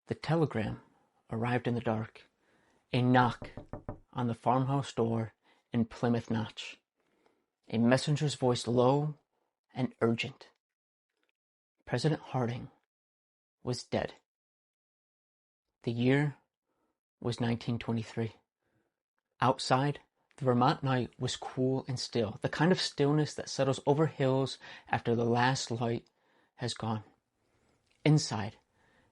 The telegram arrived in the dark, a knock on the farmhouse door in Plymouth Notch, a messenger's voice low and urgent. President Harding was dead. The year was 1923. Outside, the Vermont night was cool and still, the kind of stillness that settles over hills after the last light has gone. Inside,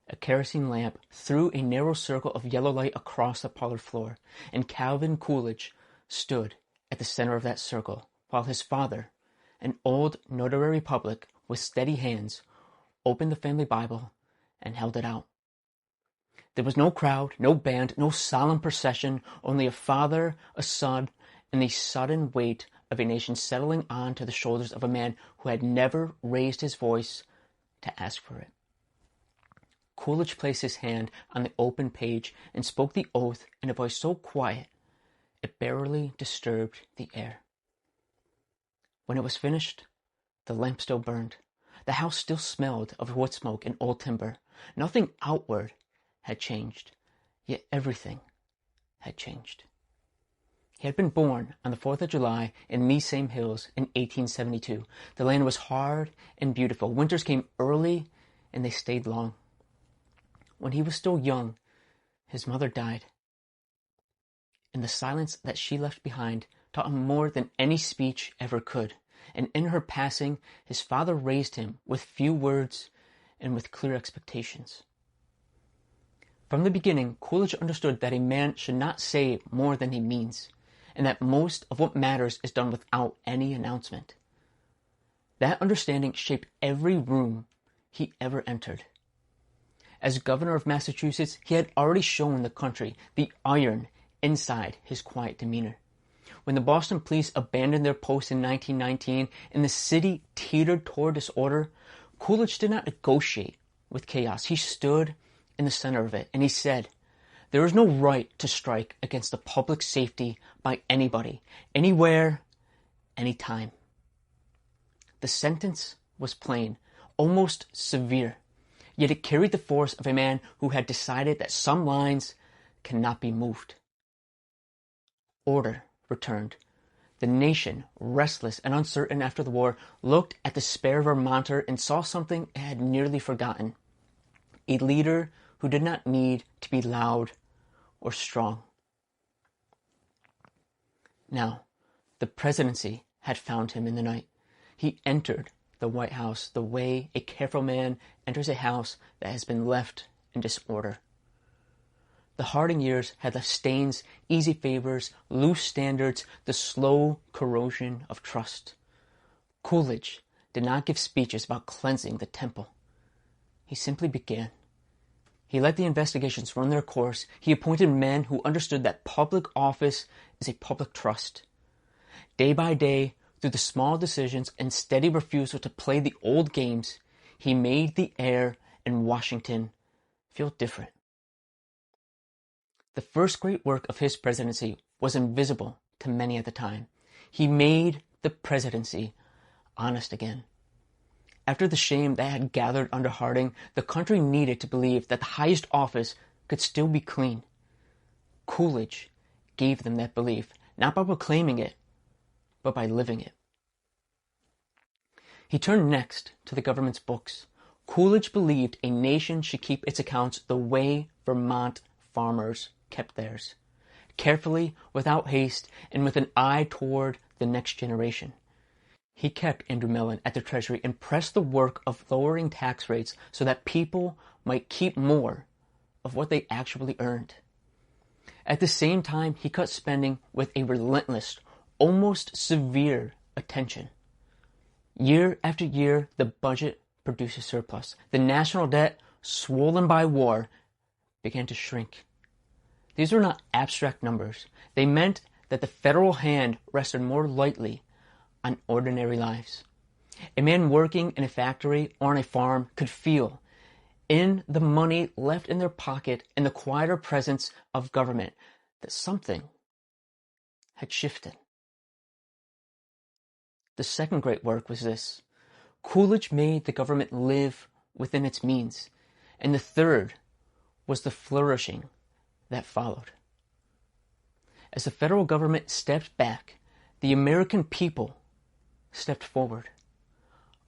a kerosene lamp threw a narrow circle of yellow light across the parlor floor, and Calvin Coolidge stood at the center of that circle, while his father, an old notary public with steady hands, opened the family Bible and held it out. There was no crowd, no band, no solemn procession, only a father, a son, and the sudden weight of a nation settling onto the shoulders of a man who had never raised his voice to ask for it. Coolidge placed his hand on the open page and spoke the oath in a voice so quiet it barely disturbed the air. When it was finished, the lamp still burned. The house still smelled of wood smoke and old timber. Nothing outward had changed, yet everything had changed. He had been born on the 4th of July in these same hills in 1872. The land was hard and beautiful. Winters came early and they stayed long. When he was still young, his mother died. And the silence that she left behind taught him more than any speech ever could. And in her passing, his father raised him with few words and with clear expectations. From the beginning, Coolidge understood that a man should not say more than he means, and that most of what matters is done without any announcement. That understanding shaped every room he ever entered. As governor of Massachusetts, he had already shown the country the iron inside his quiet demeanor. When the Boston police abandoned their post in 1919 and the city teetered toward disorder, Coolidge did not negotiate with chaos. He stood in the center of it, and he said, "There is no right to strike against the public safety by anybody, anywhere, anytime." The sentence was plain, almost severe, yet it carried the force of a man who had decided that some lines cannot be moved. Order returned. The nation, restless and uncertain after the war, looked at the spare Vermonter and saw something it had nearly forgotten. A leader who did not need to be loud or strong. Now, the presidency had found him in the night. He entered the White House the way a careful man enters a house that has been left in disorder. The Harding years had left stains, easy favors, loose standards, the slow corrosion of trust. Coolidge did not give speeches about cleansing the temple. He simply began. He let the investigations run their course. He appointed men who understood that public office is a public trust. Day by day, through the small decisions and steady refusal to play the old games, he made the air in Washington feel different. The first great work of his presidency was invisible to many at the time. He made the presidency honest again. After the shame that had gathered under Harding, the country needed to believe that the highest office could still be clean. Coolidge gave them that belief, not by proclaiming it, but by living it. He turned next to the government's books. Coolidge believed a nation should keep its accounts the way Vermont farmers kept theirs, carefully, without haste, and with an eye toward the next generation. He kept Andrew Mellon at the Treasury and pressed the work of lowering tax rates so that people might keep more of what they actually earned. At the same time, he cut spending with a relentless, almost severe attention. Year after year, the budget produced a surplus. The national debt, swollen by war, began to shrink. These were not abstract numbers. They meant that the federal hand rested more lightly on ordinary lives. A man working in a factory or on a farm could feel, in the money left in their pocket and the quieter presence of government, that something had shifted. The second great work was this. Coolidge made the government live within its means. And the third was the flourishing that followed. As the federal government stepped back, the American people stepped forward.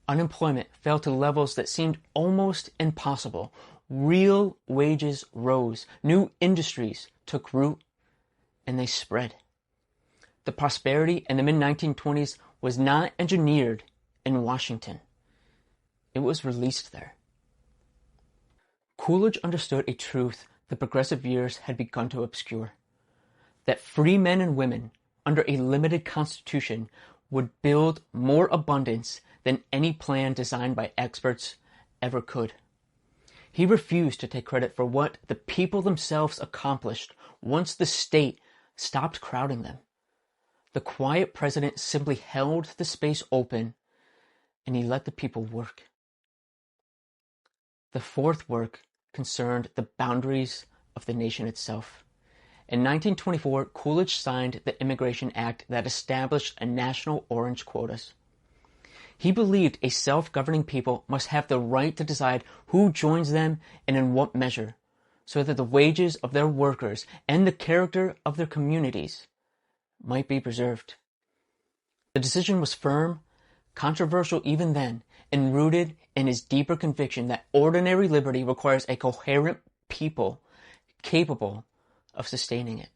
Unemployment fell to levels that seemed almost impossible. Real wages rose. New industries took root, and they spread. The prosperity in the mid-1920s was not engineered in Washington. It was released there. Coolidge understood a truth the progressive years had begun to obscure: that free men and women, under a limited constitution, would build more abundance than any plan designed by experts ever could. He refused to take credit for what the people themselves accomplished once the state stopped crowding them. The quiet president simply held the space open, and he let the people work. The fourth work concerned the boundaries of the nation itself. In 1924, Coolidge signed the Immigration Act that established a national orange quotas. He believed a self-governing people must have the right to decide who joins them and in what measure, so that the wages of their workers and the character of their communities might be preserved. The decision was firm, controversial even then, and rooted in his deeper conviction that ordinary liberty requires a coherent people capable of sustaining it.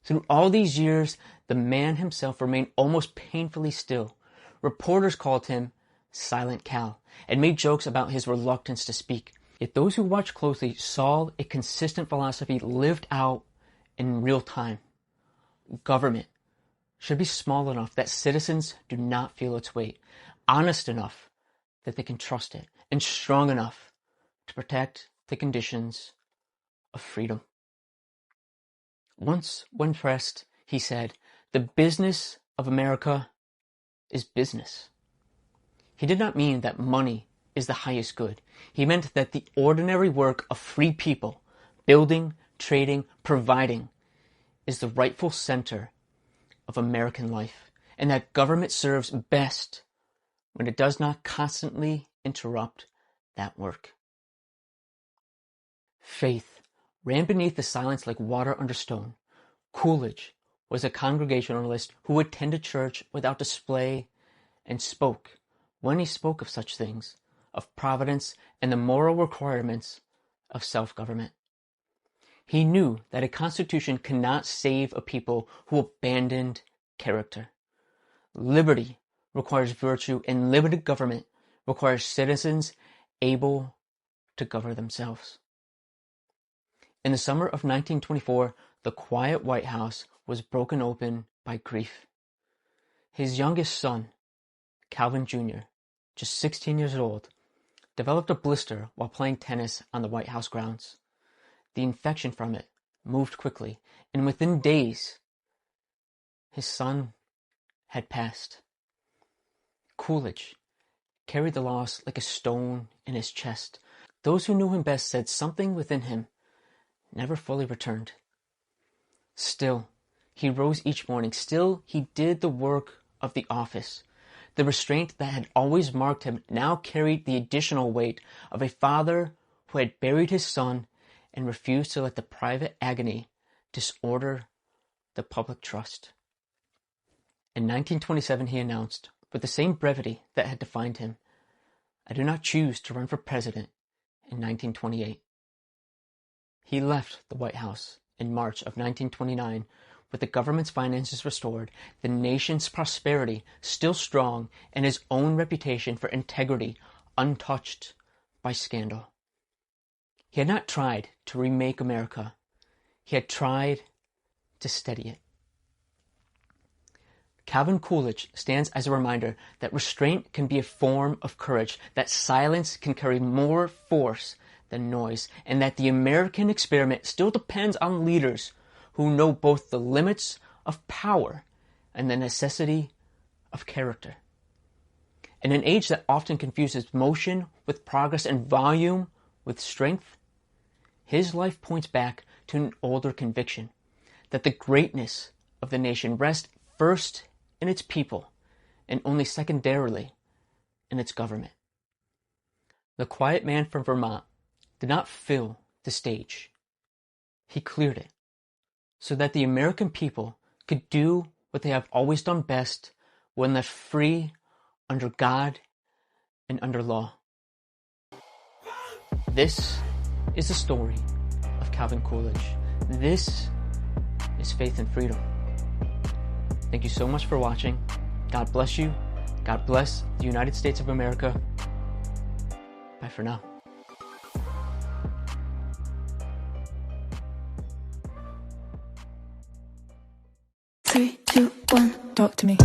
Through all these years, the man himself remained almost painfully still. Reporters called him Silent Cal and made jokes about his reluctance to speak. Yet those who watched closely saw a consistent philosophy lived out in real time. Government should be small enough that citizens do not feel its weight, honest enough that they can trust it, and strong enough to protect the conditions of freedom. Once, when pressed, he said, "The business of America is business." He did not mean that money is the highest good. He meant that the ordinary work of free people, building, trading, providing, is the rightful center of American life, and that government serves best when it does not constantly interrupt that work. Faith ran beneath the silence like water under stone. Coolidge was a Congregationalist who attended church without display and spoke, when he spoke of such things, of providence and the moral requirements of self-government. He knew that a constitution cannot save a people who abandoned character. Liberty requires virtue, and limited government requires citizens able to govern themselves. In the summer of 1924, the quiet White House was broken open by grief. His youngest son, Calvin Jr., just 16 years old, developed a blister while playing tennis on the White House grounds. The infection from it moved quickly, and within days, his son had passed. Coolidge carried the loss like a stone in his chest. Those who knew him best said something within him never fully returned. Still, he rose each morning. Still, he did the work of the office. The restraint that had always marked him now carried the additional weight of a father who had buried his son and refused to let the private agony disorder the public trust. In 1927, he announced, with the same brevity that had defined him, "I do not choose to run for president in 1928. He left the White House in March of 1929 with the government's finances restored, the nation's prosperity still strong, and his own reputation for integrity untouched by scandal. He had not tried to remake America. He had tried to steady it. Calvin Coolidge stands as a reminder that restraint can be a form of courage, that silence can carry more force than noise, and that the American experiment still depends on leaders who know both the limits of power and the necessity of character. In an age that often confuses motion with progress and volume with strength, his life points back to an older conviction, that the greatness of the nation rests first in its people and only secondarily in its government. The quiet man from Vermont did not fill the stage. He cleared it so that the American people could do what they have always done best when left free under God and under law. This is the story of Calvin Coolidge. This is faith and freedom. Thank you so much for watching. God bless you. God bless the United States of America. Bye for now. 3, 2, 1, talk to me.